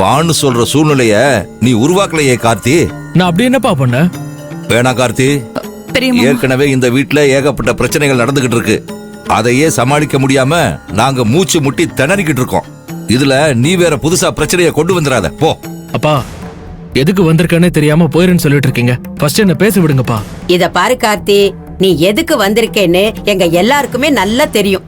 வான்னு சொல்ற சூழ்நிலைய நீ உருவாக்கலையே கார்த்தி. நான் அப்படி என்னப்பா பண்ண? வேணா கார்த்தி, ஏற்கனவே இந்த வீட்டுல ஏகப்பட்ட பிரச்சனைகள் நடந்துகிட்டு இருக்கு. அதையே சமாளிக்க முடியாம நாங்க மூச்சு முட்டி திணறிக்கிட்டு இருக்கோம். இதுல நீ வேற புதுசா பிரச்சனையை கொண்டு வந்துடாத போ. அப்பா, எதுக்கு வந்திருக்கேன்னு தெரியாம போயிருன்னு சொல்லிட்டு இருக்கீங்க. ஃபர்ஸ்ட் என்ன பேச விடுங்கப்பா. இத பாரு கார்த்தி, நீ எதுக்கு வந்திருக்கேன்னு எங்க எல்லாருக்குமே நல்லா தெரியும்.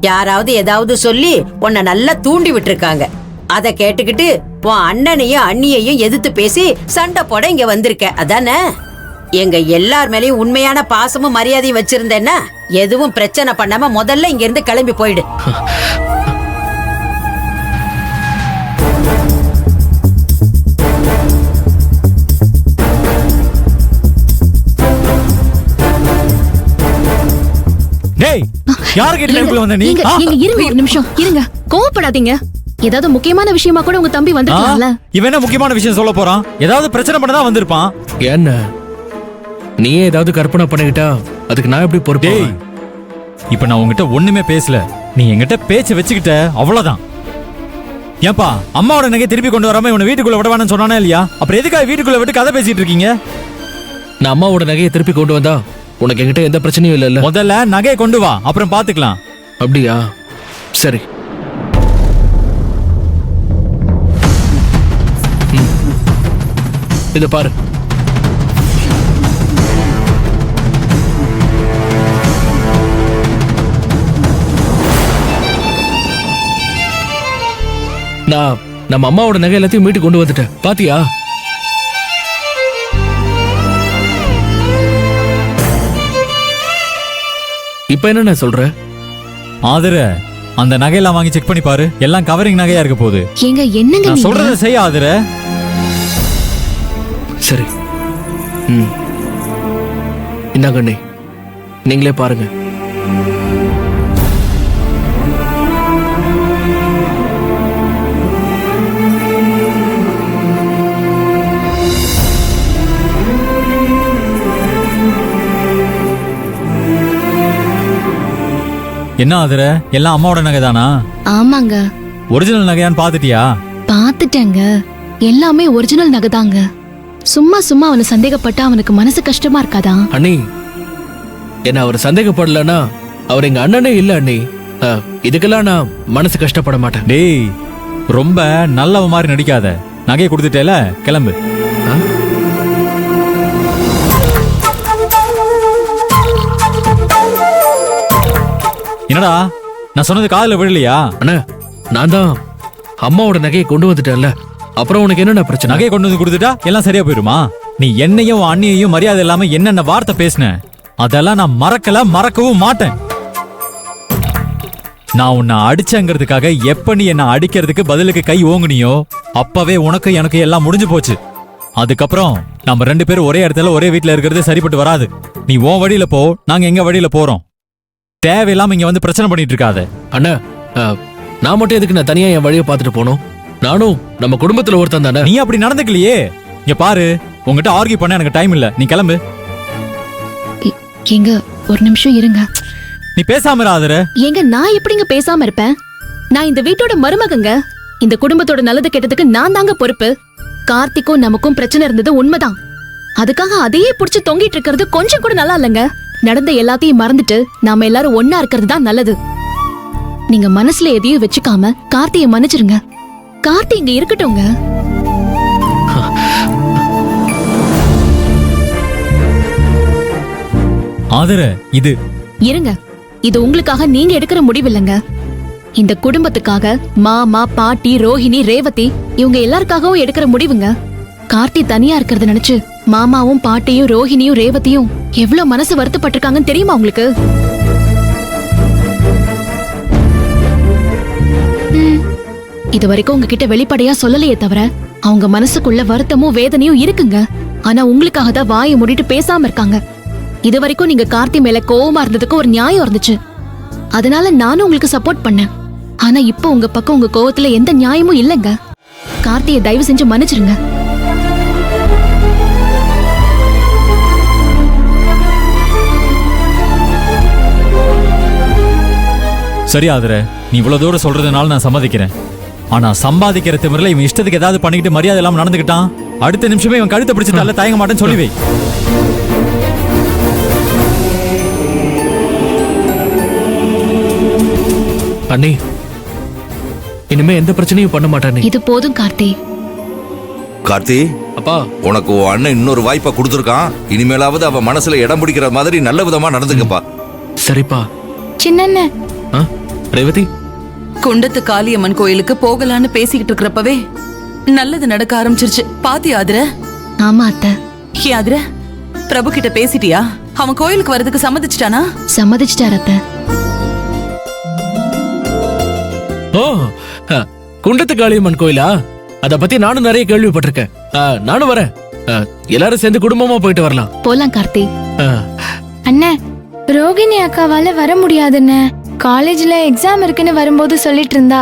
யாராவது ஏதாவது சொல்லி உன்னை நல்லா தூண்டி விட்டுருக்காங்க. அத கேட்டுக்கிட்டு உன் அண்ணனையும் அண்ணியையும் எதிர்த்து பேசி சண்டை போட இங்க வந்திருக்க, அதானே? எங்க எல்லார் மேலயும் உண்மையான பாசமும் மரியாதையும் வச்சிருந்தேன்னா எதுவும் பிரச்சனை பண்ணாம முதல்ல இங்க இருந்து கிளம்பி போயிடு. டேய், யார் கிட்ட வந்த நீ? நீங்க இருங்க, ஒரு நிமிஷம் இருங்க, கோவப்படாதீங்க. ஏதாவது முக்கியமான விஷயமா கூட உங்க தம்பி வந்திருக்காங்கல. இவன் என்ன முக்கியமான விஷயம் சொல்ல போறான்? ஏதாவது பிரச்சனை பண்ணதான் வந்திருப்பான். என்ன நீ ஏதாவது கற்பனை பண்ணிக்கிட்டா அதுக்கு நான் எப்படி பொறுப்பு? இப்ப நான் உங்ககிட்ட ஒண்ணுமே பேசல, நீ என்கிட்ட பேச்சு வச்சுக்கிட்ட, அவ்வளவுதான். ஏன்பா அம்மாவோட நகை திருப்பி கொண்டு வராம இவனை வீட்டுக்குள்ள விடவான்னு சொன்னானே இல்லையா? அப்புறம் எதுக்காக வீட்டுக்குள்ள விட்டு கதை பேசிட்டு இருக்கீங்க? நான் அம்மாவோட நகையை திருப்பி கொண்டு வந்தா உனக்கு என்கிட்ட எந்த பிரச்சனையும் இல்ல. முதல்ல நகையை கொண்டு வா, அப்புறம் பாத்துக்கலாம். அப்படியா? சரி. இத பாரு. நான் நம்ம அம்மாவோட நகை எல்லாத்தையும் மீட்டு கொண்டு வந்துட்டேன், பாத்தியா? இப்ப என்ன சொல்ற? ஆதர, அந்த நகையெல்லாம் வாங்கி செக் பண்ணி பாரு. எல்லாம் கவரிங் நகையா இருக்க போகுது. ஏங்க என்னங்க நான் சொல்றத செய்ய ஆதர. சரி. இந்தாங்க அண்ணே, நீங்களே பாருங்க. என்ன ஆதர, எல்லாம் அம்மாவோட நகை தானா? ஆமாங்க. ஒரிஜினல் நகையான்னு பாத்துட்டியா? பாத்துட்டேங்க, எல்லாமே ஒரிஜினல் நகைதாங்க. சும்மா சும்மா அவனை சந்தேகப்பட்டா அவனுக்கு மனசு கஷ்டமா இருக்காதா? அண்ணி, என்ன அவர் சந்தேகப்படலன்னா அவர் எங்க அண்ணனே இல்ல அண்ணி. இதுக்கெல்லாம் நான் மனசு கஷ்டப்பட மாட்டேன். டேய், ரொம்ப நல்லவ மாதிரி நடிக்காத. நகையை கொடுத்துட்டேல, கிளம்பு. என்னடா, நான் சொன்னது காதுல விழலையா? அண்ணா, நான் தான் அம்மாவோட நகையை கொண்டு வந்துட்டேன்ல, அப்புறம் உனக்கு என்னென்ன பிரச்சனை? நகையை கொண்டு வந்து கொடுத்துட்டா எல்லாம் சரியா போயிருமா? நீ என்னையும் அண்ணியையும் மரியாதை இல்லாம என்னென்ன வார்த்தை பேசின, அதெல்லாம் நான் மறக்கவும் மாட்டேன். நான் உன்னை அடிச்சங்கிறதுக்காக எப்ப நீ என்ன அடிக்கிறதுக்கு பதிலுக்கு கை ஓங்குனியோ அப்பவே உனக்கு எனக்கு எல்லாம் முடிஞ்சு போச்சு. அதுக்கப்புறம் நம்ம 2 பேரும் ஒரே இடத்துல ஒரே வீட்டுல இருக்கிறது சரிப்பட்டு வராது. நீ உன் வழியில போ, நாங்க எங்க வழியில போறோம். தேவையில்லாம இங்க வந்து பிரச்சனை பண்ணிட்டு இருக்காத. அண்ணா, நான் மட்டும் எதுக்கு நான் தனியா என் வழியை பார்த்துட்டு போனோம்? நானும் நம்ம குடும்பத்துல ஒருத்தன் தானே. நீ அப்படி நடந்துக்கலையே. இங்க பாரு, உங்ககிட்ட ஆர்கியூ பண்ண எனக்கு டைம் இல்ல, நீ கிளம்பு. ஏங்க ஒரு நிமிஷம் இருங்க. நீ பேசாம இராதற. ஏங்க நான் எப்படிங்க பேசாம இருப்பேன்? நான் இந்த வீட்டோட மருமகங்க. இந்த குடும்பத்தோட நல்லது கெட்டதுக்கு நான் தாங்க பொறுப்பு. கார்த்திக்கும் நமக்கும் பிரச்சனை இருந்தது உண்மைதான். அதுக்காக அதையே புடிச்சு தொங்கிட்டு இருக்கிறது கொஞ்சம் கூட நல்லா இல்லங்க. நடந்த எல்லாத்தையும் மறந்துட்டு நாம எல்லாரும் ஒன்னா இருக்கிறது தான் நல்லது. நீங்க மனசுல எதையும் வச்சுக்காம கார்த்தியை மன்னிச்சிருங்க. கார்த்தி இங்க இருக்கட்டும்ங்க. ஆதர, இது இருங்க, இது உங்களுக்காக நீங்க எடுக்கிற முடிவு இல்லங்க. இந்த குடும்பத்துக்காக மாமா, பாட்டி, ரோஹிணி, ரேவதி இவங்க எல்லாருக்காகவும் எடுக்கிற முடிவுங்க. கார்த்தி தனியா இருக்கிறத நினைச்சு மாமாவும் பாட்டியும் ரோஹிணியும் ரேவதியும் எவ்வளவு மனசு வருத்தப்பட்டிருக்காங்கன்னு தெரியுமா உங்களுக்கு? இது வரைக்கும் உங்ககிட்ட வெளிப்படையா சொல்லலையே தவிர அவங்க மனசுக்குள்ள வருத்தமும் வேதனையும் இருக்குங்க. ஆனா உங்களுக்காக தான் வாயை மூடிட்டு பேசாம இருக்காங்க. இது வரைக்கும் நீங்க கார்த்தி மேல கோவமா இருந்ததுக்கு ஒரு நியாயம் இருந்துச்சு. அதனால நானும் உங்களுக்கு சப்போர்ட் பண்ணேன். ஆனா இப்போ உங்க பக்கம் உங்க கோவத்துல எந்த நியாயமும் இல்லங்க. கார்த்தியை தயவு செஞ்சு மன்னிச்சிருங்க. சரி ஆதர, நீ இவ்வளவு தூரம் சொல்றதுனால நான் சம்மதிக்கிறேன். ஆனா சம்பாதிக்கிற திமிரில் இவன் இஷ்டத்துக்கு ஏதாவது பண்ணிக்கிட்டு மரியாதை இல்லாம நடந்துக்கிட்டான், அடுத்த நிமிஷமே இவன் கழுத்தை பிடிச்சு தள்ள தயங்க மாட்டேன்னு சொல்லி வை. அண்ணி இனிமே எந்த பிரச்சனையும் பண்ண மாட்டானே. இது போதும் கார்த்தி. கார்த்தி, அப்பா உனக்கு உன் அண்ணன் இன்னொரு வாய்ப்பை கொடுத்துருக்கான். இனிமேலாவது அவன் மனசுல இடம் பிடிக்கிற மாதிரி நல்ல விதமா நடந்துக்கப்பா. சரிப்பா. சின்ன ஆ, ரேவதி குண்டத்து காளியம்மன் கோயிலுக்கு போகலான்னு பேசிக்கிட்டு இருக்கிறப்பவே நல்லது நடக்க ஆரம்பிச்சிருச்சு. பாத்தியா ஆதிர? ஆமா அத்தை, ஏன் ஆதிர, பிரபு கிட்ட பேசிட்டியா? அவன் கோயிலுக்கு வரதுக்கு சம்மதிச்சிட்டானா? சம்மதிச்சிட்டார் அத்தை. ஓ, குண்டத்து காளியம்மன் கோயிலா? அத பத்தி நானும் நிறைய கேள்விப்பட்டிருக்கேன். நானும் வரேன். எல்லாரும் சேர்ந்து குடும்பமா போயிட்டு வரலாம். போலாம் கார்த்தி. அண்ணே, ரோகிணி அக்காவால வர முடியாதுன்னு காலேஜ்ல எக்ஸாம் இருக்குன்னு வரும்போது சொல்லிட்டு இருந்தா.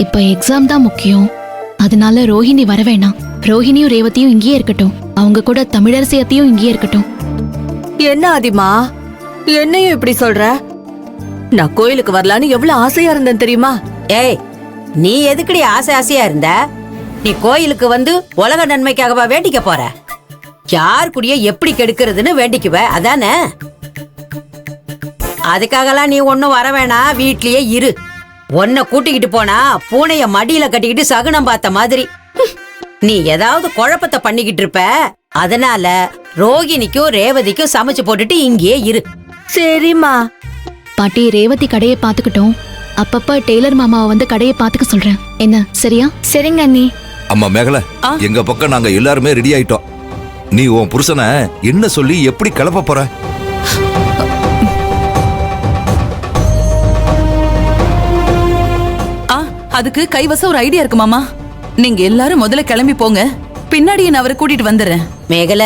இப்ப எக்ஸாம் தான் முக்கியம், அதனால ரோஹிணி வர வேணாம். ரோஹிணியும் ரேவதியும் இங்கேயே இருக்கட்டும். அவங்க கூட தமிழரசியத்தையும் இங்கேயே இருக்கட்டும். என்ன ஆதிமா, என்னையும் இப்படி சொல்ற? நான் கோயிலுக்கு வரலான்னு எவ்வளவு ஆசையா இருந்தேன் தெரியுமா? ஏய், நீ எதுக்குடி ஆசை ஆசையா இருந்த? நீ கோயிலுக்கு வந்து உலக நன்மைக்காகவா வேண்டிக்க போற? யார் குடிய எப்படி கெடுக்கிறதுன்னு வேண்டிக்குவ, அதானே? அதுக்காகலாம் நீ ஒன்னும் வர வேணாம், வீட்லயே இரு. உன்னை கூட்டிக்கிட்டு போனா பூனைய மடியில கட்டிக்கிட்டு சகுனம் பார்த்த மாதிரி நீ ஏதாவது குழப்பத்தை பண்ணிக்கிட்டு இருப்ப. அதனால ரோகிணிக்கும் ரேவதிக்கும் சமைச்சு போட்டுட்டு இங்கேயே இரு. சரிம்மா. பாட்டி, ரேவதி கடையை பாத்துக்கிட்டோம். அப்பப்ப டெய்லர் மாமாவை வந்து கடையை பாத்துக்க சொல்றேன். என்ன, சரியா? சரிங்க அண்ணி. அம்மா மேகல, எங்க பக்கம் நாங்க எல்லாருமே ரெடி ஆயிட்டோம். நீ உன் புருஷனை என்ன சொல்லி எப்படி கிளப்ப போற? அதுக்கு கைவசம் ஒரு ஐடியா இருக்கு மாமா. நீங்க எல்லாரும் முதல்ல கிளம்பி போங்க, பின்னாடி நான் அவரை கூட்டிட்டு வந்துடுறேன். மேகல,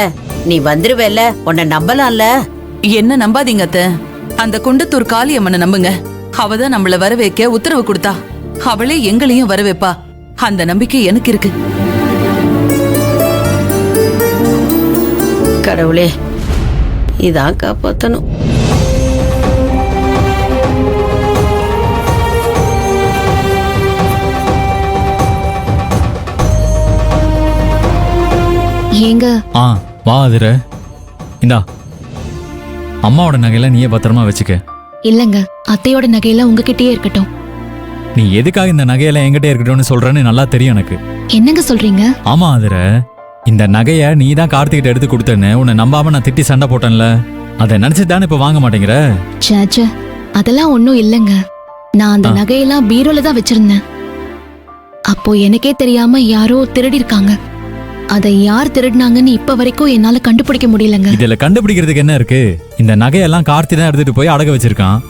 நீ வந்துருவேல, உன்னை நம்பலாம்ல? என்ன நம்பாதீங்க அத்தை, அந்த குண்டத்தூர் காளியம்மனை நம்புங்க. அவதான் நம்மள வர வைக்க உத்தரவு கொடுத்தா. அவளே எங்களையும் வர வைப்பா. அந்த நம்பிக்கை எனக்கு இருக்கு. கடவுளே, இதான் காப்பாத்தணும். ஏங்க, வா அதிர, இந்தா அம்மாவோட நகையெல்லாம் நீயே பத்திரமா வச்சுக்க. இல்லங்க, அத்தையோட நகையெல்லாம் உங்ககிட்டயே இருக்கட்டும். நீ எதுக்காக இந்த நகையெல்லாம் என்கிட்ட இருக்கட்டும்னு சொல்றேன்னு நல்லா தெரியும் எனக்கு. என்னங்க சொல்றீங்க? ஆமா அதிர, இந்த நகைய நீ தான் கார்த்திகிட்ட எடுத்து கொடுத்தேன்னு உன்னை நம்பாம நான் திட்டி சண்டை போட்டேன்ல, அதை நினைச்சு தானே இப்ப வாங்க மாட்டேங்கிற? சேச்சே, அதெல்லாம் ஒண்ணும் இல்லங்க. நான் அந்த நகையெல்லாம் பீரோல தான் வச்சிருந்தேன். அப்போ எனக்கே தெரியாம யாரோ திருடி இருக்காங்க. அதை யார் திருடினாங்கன்னு இப்ப வரைக்கும் என்னால கண்டுபிடிக்க முடியலங்க. இதுல கண்டுபிடிக்கிறதுக்கு என்ன இருக்கு? இந்த நகையெல்லாம் கார்த்தி தான் எடுத்துட்டு போய் அடக வச்சிருக்கான்.